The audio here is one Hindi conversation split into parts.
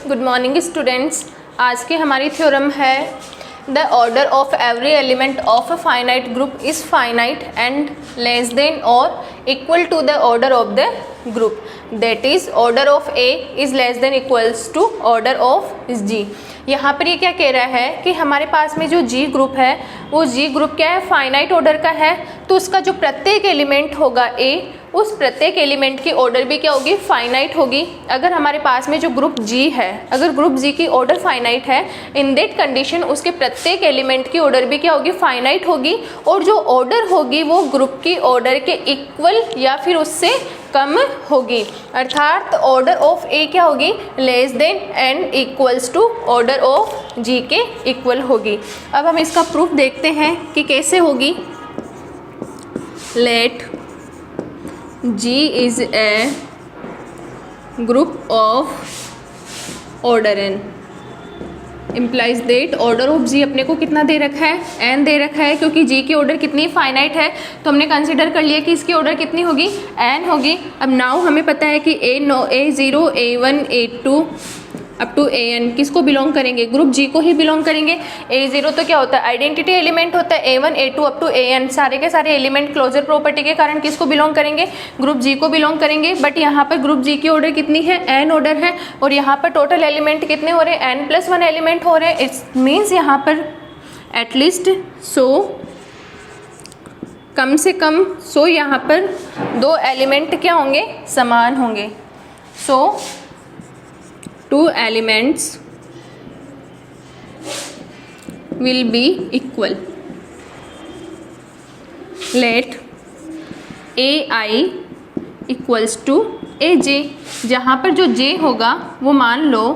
Good morning students. आज की हमारी थ्योरम है the order of every element of a finite group is finite and less than और equal to the order of the group, that is order of a is less than equals to order of G. यहाँ पर ये क्या कह रहा है कि हमारे पास में जो जी ग्रुप है वो जी ग्रुप क्या है, फाइनाइट ऑर्डर का है, तो उसका जो प्रत्येक एलिमेंट होगा ए, उस प्रत्येक एलिमेंट की ऑर्डर भी क्या होगी, फाइनाइट होगी। अगर हमारे पास में जो ग्रुप जी है, अगर ग्रुप जी की ऑर्डर फाइनाइट है, इन दैट कंडीशन उसके प्रत्येक एलिमेंट की ऑर्डर भी क्या होगी, फाइनाइट होगी, और जो ऑर्डर होगी वो ग्रुप की ऑर्डर के इक्वल या फिर उससे कम होगी। अर्थात ऑर्डर ऑफ ए क्या होगी, less than and equals to order of G के इक्वल होगी। अब हम इसका प्रूफ देखते हैं कि कैसे होगी। Let G is a group of order n implies that order of G अपने को कितना दे रखा है, n दे रखा है, क्योंकि G की ऑर्डर कितनी फाइनाइट है, तो हमने कंसिडर कर लिया कि इसकी ऑर्डर कितनी होगी, n होगी। अब नाउ हमें पता है कि A0 A1 A2 up to an किसको बिलोंग करेंगे, ग्रुप जी को ही बिलोंग करेंगे। A0 तो क्या होता है, आइडेंटिटी एलिमेंट होता है, A1 A2 up to an सारे के सारे एलिमेंट क्लोजर प्रॉपर्टी के कारण किसको बिलोंग करेंगे, ग्रुप जी को बिलोंग करेंगे। बट यहाँ पर ग्रुप जी की ऑर्डर कितनी है, n ऑर्डर है, और यहाँ पर टोटल एलिमेंट कितने हो रहे हैं, n+1 एलिमेंट हो रहे हैं। इट्स मीन्स यहाँ पर एटलीस्ट कम से कम यहाँ पर दो एलिमेंट क्या होंगे, समान होंगे। Two elements will be equal. Let AI equals to AJ, जहाँ पर जो J होगा वो मान लो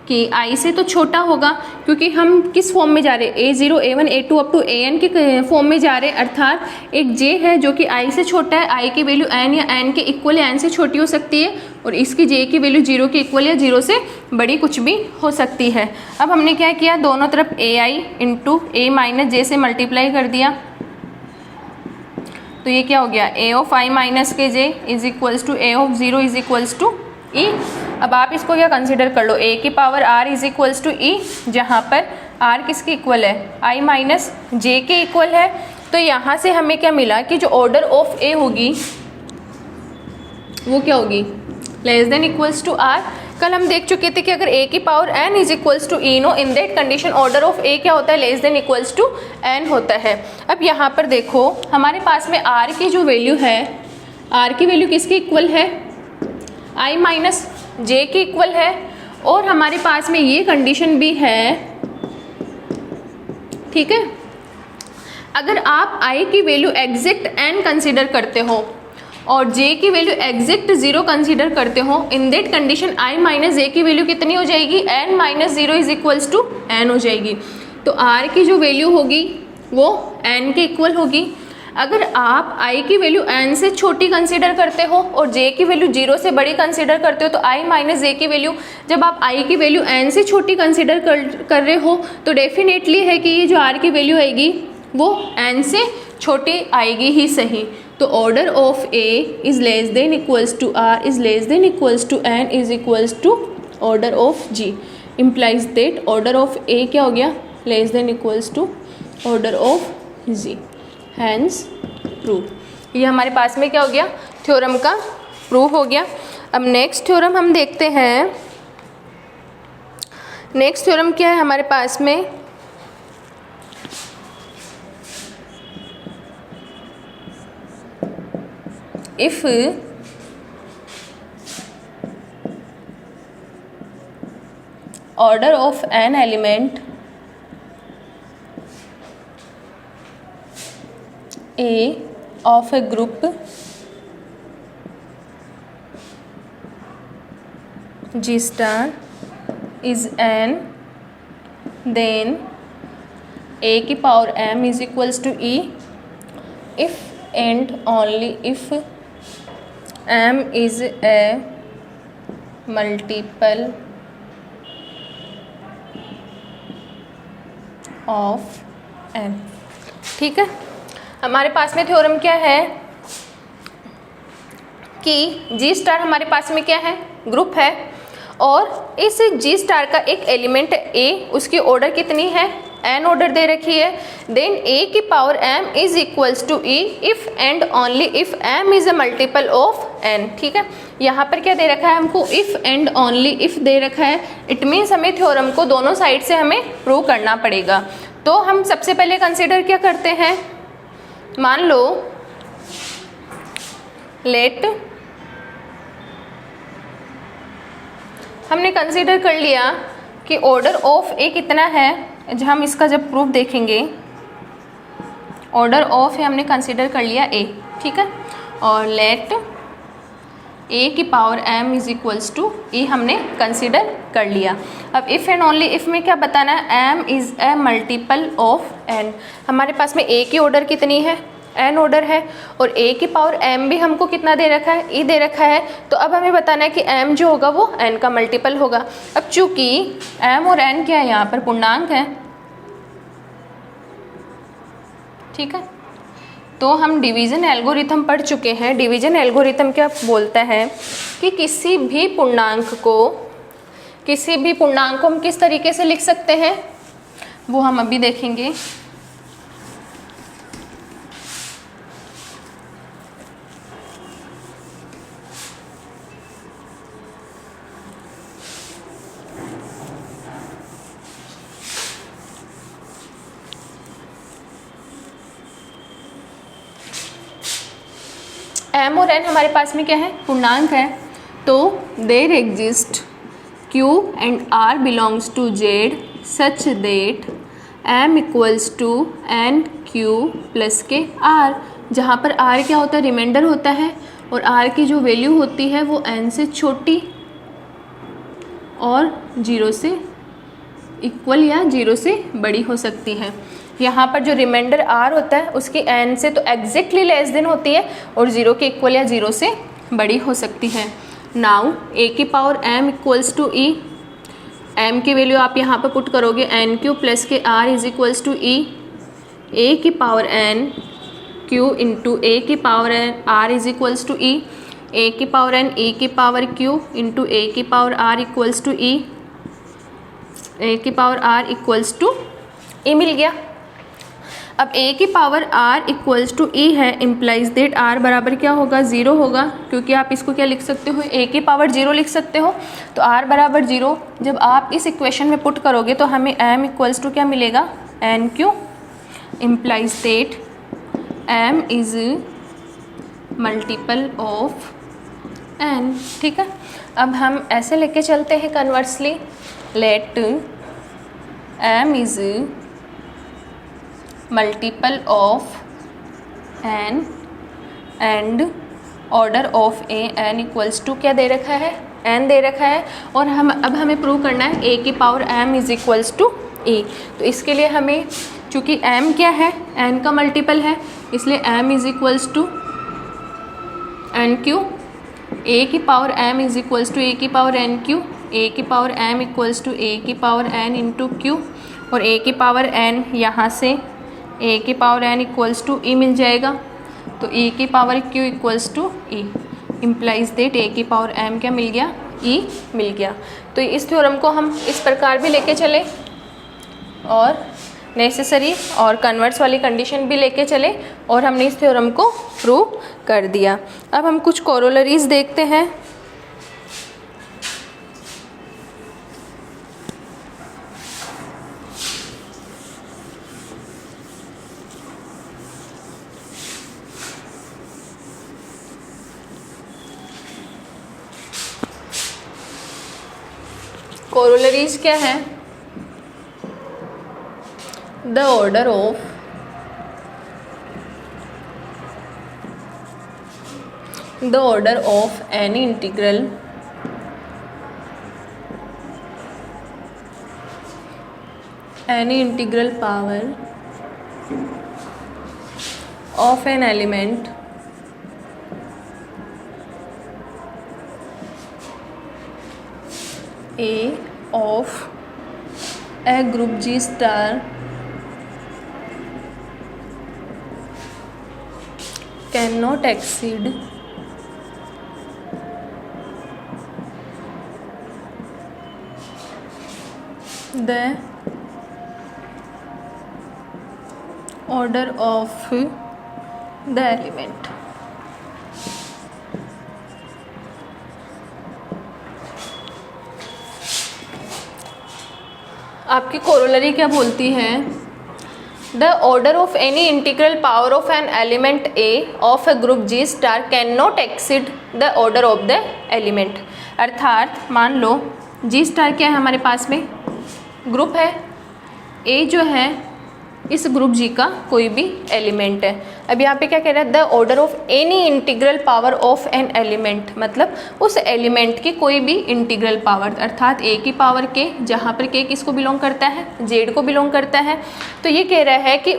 कि I से तो छोटा होगा, क्योंकि हम किस फॉर्म में जा रहे हैं, A0 A1 A2 up to an के फॉर्म में जा रहे हैं। अर्थात एक J है जो कि I से छोटा है, I की वैल्यू n या n के इक्वल या n से छोटी हो सकती है, और इसकी J की वैल्यू 0 के इक्वल या 0 से बड़ी कुछ भी हो सकती है। अब हमने क्या किया, दोनों तरफ AI into A minus J से मल्टीप्लाई कर दिया, तो ये क्या हो गया, A ऑफ I माइनस के J is equals to A of 0 is equals to E। अब आप इसको क्या कंसिडर कर लो, A की power R is equals to E, जहाँ पर R किसके इक्वल है, I माइनस J के इक्वल है। तो यहाँ से हमें क्या मिला कि जो ऑर्डर ऑफ A होगी वो क्या होगी, less than equals to R। कल हम देख चुके थे कि अगर A की power n is equals to E no, in that condition order of A क्या होता है, less than equals to n होता है। अब यहाँ पर देखो हमारे पास में R की जो वैल्यू है, R की वैल्यू किसके इक्वल है, I माइनस J के इक्वल है, और हमारे पास में ये कंडीशन भी है, ठीक है। अगर आप I की वैल्यू एग्जैक्ट n कंसिडर करते हो और J की वैल्यू एग्जैक्ट 0 कंसीडर करते हो, in that condition I minus J की वैल्यू कितनी हो जाएगी, n minus 0 is equals to n हो जाएगी। तो R की जो वैल्यू होगी वो n के इक्वल होगी। अगर आप I की वैल्यू n से छोटी कंसीडर करते हो और J की वैल्यू 0 से बड़ी कंसीडर करते हो, तो I माइनस J की वैल्यू, जब आप I की वैल्यू n से छोटी कंसीडर कर रहे हो तो डेफिनेटली है कि ये जो R की वैल्यू आएगी वो n से छोटी आएगी ही सही। तो order of A is less than equals to R is less than equals to n is equals to order of G, implies that order of A क्या हो गया, less than equals to order of G। Hence proof. ये हमारे पास में क्या हो गया, थ्योरम का प्रूफ हो गया। अब नेक्स्ट थ्योरम हम देखते हैं। नेक्स्ट थ्योरम क्या है हमारे पास में, if order of an element A of a group G star is n, then A की power m is equals to E if and only if m is a multiple of n। ठीक है, हमारे पास में थ्योरम क्या है कि G स्टार हमारे पास में क्या है, ग्रुप है, और इस जी स्टार का एक एलिमेंट ए, उसकी ऑर्डर कितनी है, एन ऑर्डर दे रखी है। देन ए की power M is equals to E if and only if M is a multiple of N. ठीक है, यहाँ पर क्या दे रखा है हमको, इफ एंड ओनली इफ दे रखा है। इट मीन्स हमें थ्योरम को दोनों साइड से हमें प्रूव करना पड़ेगा। तो हम सबसे पहले कंसिडर क्या करते हैं, मान लो लेट हमने कंसीडर कर लिया कि ऑर्डर ऑफ ए कितना है, जब हम इसका जब प्रूफ देखेंगे ऑर्डर ऑफ है, हमने कंसीडर कर लिया ए। ठीक है, और लेट ए की power M is equals to e हमने कंसीडर कर लिया। अब इफ़ एंड ओनली इफ़ में क्या बताना है, M is a multiple of N. हमारे पास में ए की ऑर्डर कितनी है, एन ऑर्डर है, और ए की पावर एम भी हमको कितना दे रखा है, ई दे रखा है। तो अब हमें बताना है कि एम जो होगा वो एन का मल्टीपल होगा। अब चूंकि एम और एन क्या है, यहाँ पर पूर्णांक है, ठीक है, तो हम डिवीज़न एल्गोरिथम पढ़ चुके हैं। डिवीज़न एल्गोरिथम क्या बोलता है कि किसी भी पूर्णांक को हम किस तरीके से लिख सकते हैं, वो हम अभी देखेंगे। एम और एन हमारे पास में क्या है, पूर्णांक है। तो there exist Q and R belongs to Z such that M equals to N Q plus के आर, जहाँ पर आर क्या होता है, रिमाइंडर होता है, और आर की जो वैल्यू होती है वो एन से छोटी और 0 से इक्वल या 0 से बड़ी हो सकती है। यहाँ पर जो रिमाइंडर आर होता है उसकी एन से तो एग्जैक्टली लेस देन होती है और 0 के इक्वल या 0 से बड़ी हो सकती है। नाउ ए की power m equals to e, m की वैल्यू आप यहाँ पर पुट करोगे एन क्यू प्लस के r is equals to e, a की power n q into a की power n r is equals to e, a की पावर एन ई की पावर क्यू इंटू ए की power are equals to e, a की power are equals to e मिल गया। अब ए की पावर आर इक्वल्स टू ई है, इम्प्लाइज दैट आर बराबर क्या होगा, 0 होगा, क्योंकि आप इसको क्या लिख सकते हो, ए की पावर 0 लिख सकते हो। तो आर बराबर 0 जब आप इस इक्वेशन में पुट करोगे तो हमें एम इक्वल्स टू क्या मिलेगा, n q, implies that m is multiple of N. ठीक है, अब हम ऐसे लेके चलते हैं conversely, let m is multiple of n and order of a, n equals to क्या दे रखा है, एन दे रखा है, और अब हमें प्रूव करना है ए की power M is equals to a. तो इसके लिए हमें, चूँकि एम क्या है, एन का मल्टीपल है, इसलिए m is equals to N q, a की power M is equals to a की पावर एन क्यू, ए की power m equals to a की पावर एन इंटू क्यू, और ए की पावर एन यहाँ से ए की power n equals to e मिल जाएगा। तो ए की power q equals to e, implies that a की पावर एम क्या मिल गया, ई मिल गया। तो इस थ्योरम को हम इस प्रकार भी लेके चले और नेसेसरी और कन्वर्स वाली कंडीशन भी लेके चले, और हमने इस थ्योरम को प्रूव कर दिया। अब हम कुछ कोरोलरीज देखते हैं। कोरोलरीज क्या है, the order of any integral power of an element A of a group G star cannot exceed the order of the element. आपकी कोरोलरी क्या बोलती है? The order of any integral power of an element A of a group G star can not exceed the order of the element. अर्थात मान लो जी स्टार क्या है हमारे पास में, ग्रुप है, ए जो है इस ग्रुप जी का कोई भी एलिमेंट है। अब यहाँ पे क्या कह रहा है? The order of any integral power of an element, मतलब उस एलिमेंट की कोई भी इंटीग्रल पावर, अर्थात ए की पावर के, जहाँ पर के किसको बिलोंग करता है? जेड को बिलोंग करता है। तो ये कह रहा है कि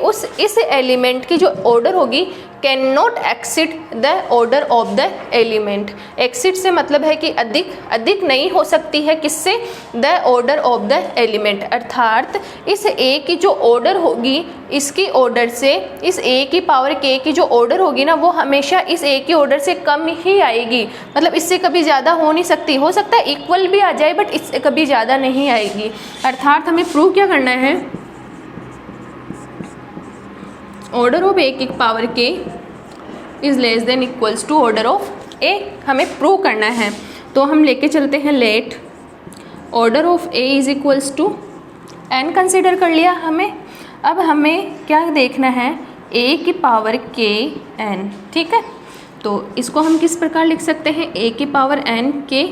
इस एलिमेंट की जो ऑर्डर होगी can not exceed the order of the element. Exceed से मतलब है कि अधिक नहीं हो सकती है, किससे? The order of the element. अर्थात इस ए की जो ऑर्डर होगी, इसकी ऑर्डर से इस ए की पावर के की जो ऑर्डर होगी ना, वो हमेशा इस ए की ऑर्डर से कम ही आएगी, मतलब इससे कभी ज़्यादा हो नहीं सकती। हो सकता है इक्वल भी आ जाए बट इससे कभी ज़्यादा नहीं आएगी। अर्थात हमें प्रूव क्या करना है? ऑर्डर ऑफ ए की power k is less than equals to order of a, हमें प्रूव करना है। तो हम लेके चलते हैं let order of a is equals to n consider कर लिया हमें। अब हमें क्या देखना है? ए की पावर के एन, ठीक है। तो इसको हम किस प्रकार लिख सकते हैं? ए की पावर एन के,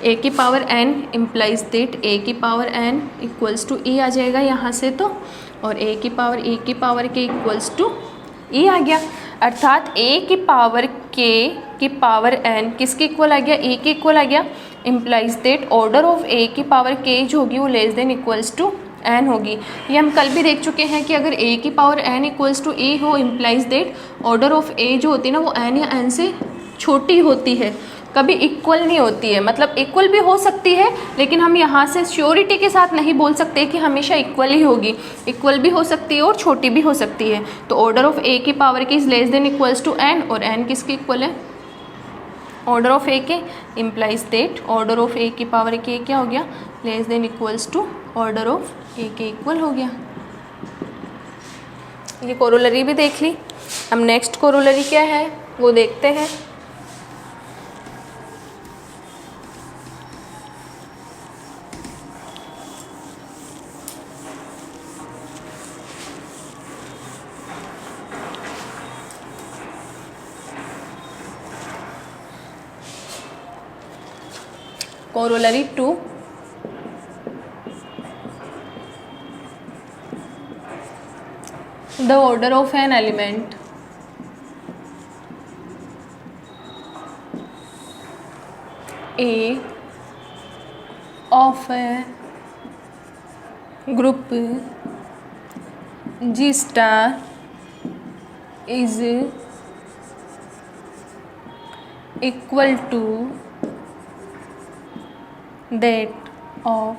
ए की power N implies that a की पावर एन इक्वल्स टू ई आ जाएगा यहाँ से तो, और ए की पावर के इक्वल्स टू ई आ गया। अर्थात ए की पावर के की पावर एन किसके इक्वल आ गया? ए के इक्वल आ गया। Implies that order of a की पावर के जो होगी वो less than equals to n होगी। ये हम कल भी देख चुके हैं कि अगर ए की पावर एन इक्वल्स टू ए हो, इम्प्लाइज दैट ऑर्डर ऑफ ए जो होती है ना वो एन या एन से छोटी होती है, कभी इक्वल नहीं होती है। मतलब इक्वल भी हो सकती है लेकिन हम यहाँ से श्योरिटी के साथ नहीं बोल सकते कि हमेशा इक्वल ही होगी, इक्वल भी हो सकती है और छोटी भी हो सकती है। तो ऑर्डर ऑफ ए की power k is less than equals to n, और एन किसके इक्वल है? ऑर्डर ऑफ ए के। Implies that order of a की पावर के क्या हो गया? Less than equals to order of a के इक्वल हो गया। ये कोरोलरी भी देख ली। अब नेक्स्ट कोरोलरी क्या है वो देखते हैं। Corollary 2, the order of an element A of a group G star is equal to that of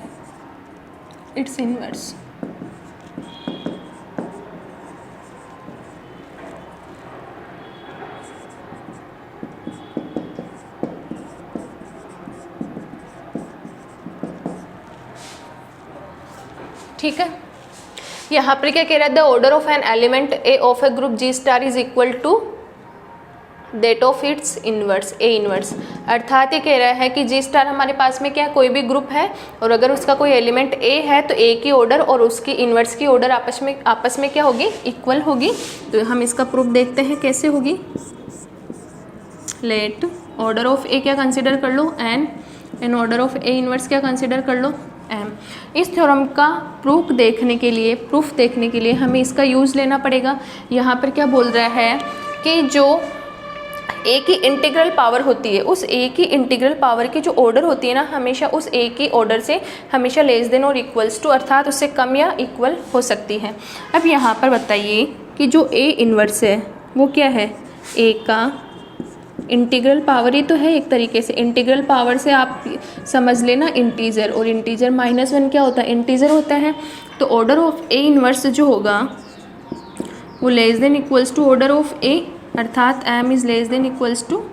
its inverse। ठीक है, यहाँ पर क्या कह रहा है? The order of an element A of a group G star is equal to that of its inverse, a inverse. अर्थात ये कह रहा है कि जी स्टार हमारे पास में क्या है? कोई भी ग्रुप है और अगर उसका कोई एलिमेंट ए है तो ए की ऑर्डर और उसकी इनवर्स की ऑर्डर आपस में क्या होगी? इक्वल होगी। तो हम इसका प्रूफ देखते हैं कैसे होगी। लेट ऑर्डर ऑफ ए क्या कंसिडर कर लो? N order of a inverse क्या कंसिडर कर लो? एम। इस थ्योरम का प्रूफ देखने के लिए हमें इसका यूज़ लेना पड़ेगा। यहाँ पर क्या बोल रहा है कि जो ए की इंटीग्रल पावर होती है, उस ए की इंटीग्रल पावर की जो ऑर्डर होती है ना, हमेशा उस ए की ऑर्डर से हमेशा लेस देन और इक्वल्स टू, अर्थात उससे कम या इक्वल हो सकती है। अब यहाँ पर बताइए कि जो ए इनवर्स है वो क्या है? ए का इंटीग्रल पावर ही तो है एक तरीके से। इंटीग्रल पावर से आप समझ लेना इंटीजर, और इंटीजर -1 क्या होता है? इंटीजर होता है। तो ऑर्डर ऑफ ए इनवर्स जो होगा वो less than equals to order of a, अर्थात m is less than equals to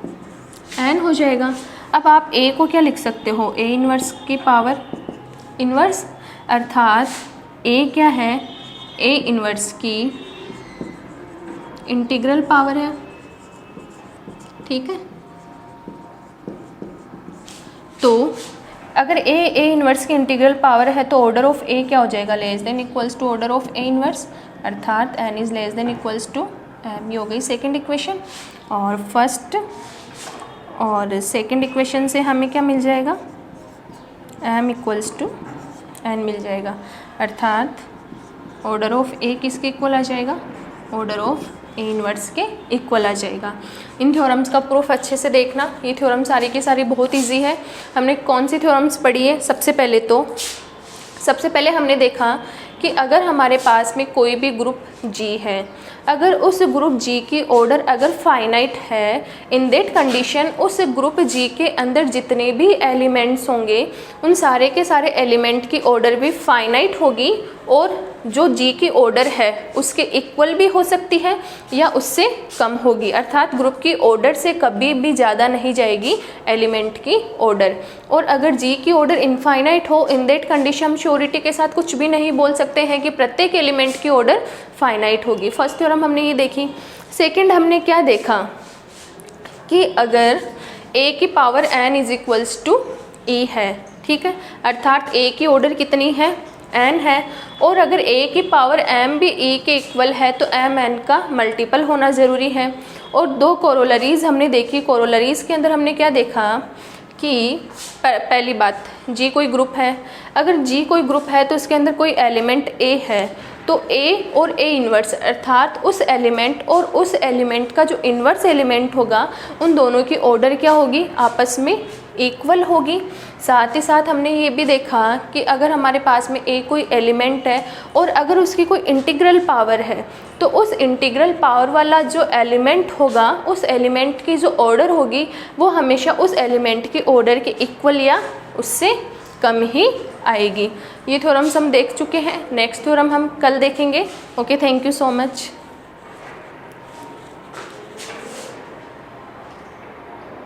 n हो जाएगा। अब आप ए को क्या लिख सकते हो? ए इनवर्स की पावर इनवर्स अर्थात ए क्या है, ए इन्वर्स की इंटीग्रल पावर है, ठीक है। तो अगर ए इन्वर्स की इंटीग्रल पावर है तो ऑर्डर ऑफ ए क्या हो जाएगा, less than equals to order of a inverse, अर्थात n is less than equals to m. ये हो गई सेकंड इक्वेशन। और फर्स्ट और सेकंड इक्वेशन से हमें क्या मिल जाएगा, एम इक्वल्स टू एन मिल जाएगा, अर्थात ऑर्डर ऑफ ए किसके इक्वल आ जाएगा, ऑर्डर ऑफ ए इन्वर्स के इक्वल आ जाएगा। इन थ्योरम्स का प्रूफ अच्छे से देखना, ये थ्योरम सारी की सारी बहुत इजी है। हमने कौन सी थ्योरम्स पढ़ी है, सबसे पहले हमने देखा कि अगर हमारे पास में कोई भी ग्रुप जी है, अगर उस ग्रुप जी की ऑर्डर अगर फाइनाइट है, इन दैट कंडीशन उस ग्रुप जी के अंदर जितने भी एलिमेंट्स होंगे उन सारे के सारे एलिमेंट की ऑर्डर भी फाइनाइट होगी और जो जी की ऑर्डर है उसके इक्वल भी हो सकती है या उससे कम होगी, अर्थात ग्रुप की ऑर्डर से कभी भी ज़्यादा नहीं जाएगी एलिमेंट की ऑर्डर। और अगर जी की ऑर्डर इनफाइनाइट हो, इन दैट कंडीशन हम श्योरिटी के साथ कुछ भी नहीं बोल सकते हैं कि प्रत्येक एलिमेंट की ऑर्डर फाइनाइट होगी। फर्स्ट थ्योरम हमने ये देखी। सेकंड हमने क्या देखा कि अगर a की power n is equals to e है, ठीक है, अर्थात a की ऑर्डर कितनी है, n है, और अगर a की पावर m भी e के इक्वल है तो m n का मल्टीपल होना ज़रूरी है। और दो कोरोलरीज हमने देखी, कोरोलरीज के अंदर हमने क्या देखा कि पहली बात G कोई ग्रुप है, अगर G कोई ग्रुप है तो उसके अंदर कोई एलिमेंट A है तो A और A इन्वर्स अर्थात उस एलिमेंट और उस एलिमेंट का जो इन्वर्स एलिमेंट होगा उन दोनों की ऑर्डर क्या होगी, आपस में इक्वल होगी। साथ ही साथ हमने ये भी देखा कि अगर हमारे पास में A कोई एलिमेंट है और अगर उसकी कोई इंटीग्रल पावर है तो उस इंटीग्रल पावर वाला जो एलिमेंट होगा उस एलिमेंट की जो ऑर्डर होगी वो हमेशा उस एलिमेंट की ऑर्डर के इक्वल या उससे कम ही आएगी। ये थ्योरम्स हम देख चुके हैं, नेक्स्ट थ्योरम हम कल देखेंगे। Okay, thank you so much.